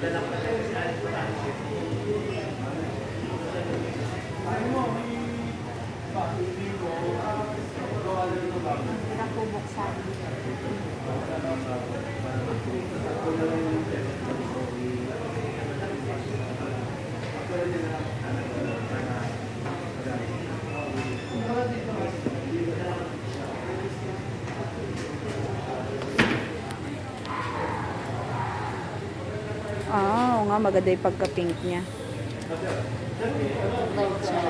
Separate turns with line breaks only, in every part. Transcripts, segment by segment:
Hindi na po buksan.
Ah, oo nga, maganda yung pagka-pink niya.
Bright siya.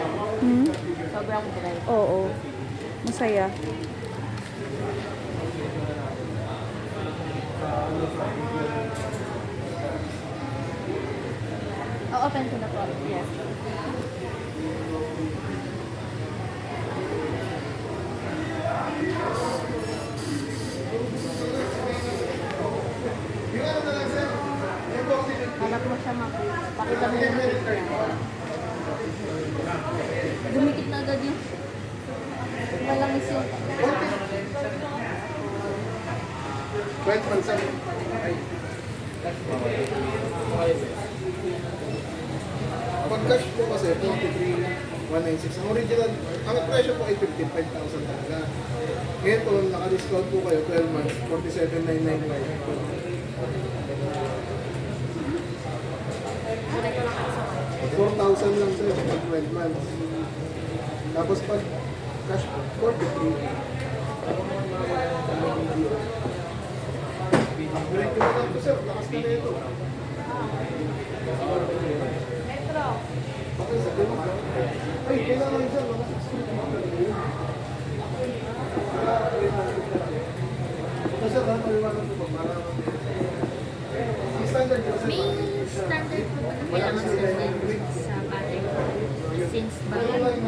Hmm?
Sobrang bright.
Oo. Masaya.
O-open ko na po. Yes. Hanap mo siya makita. Pakita mo yung cake niya. Dumikit na agad yung malangis yung
12%. Pag cash po kasi, 43,196. Ang original, ang presyo po ay 55,000 talaga. Ngayon po, naka-discount po kayo, 12 months, 47,995. 4,000 lang sir, pag 12 months. Tapos pag cash po, 43. Upgrade ko na lang po sir, lakas na nito. Okay, sa demo. Ay, kailangan yun sir, mga 16. Ito sir, maliwanag po ba? Para standard ko sir.
may standard po na kailangan sa battery. Since
Ano lang
bago.
yung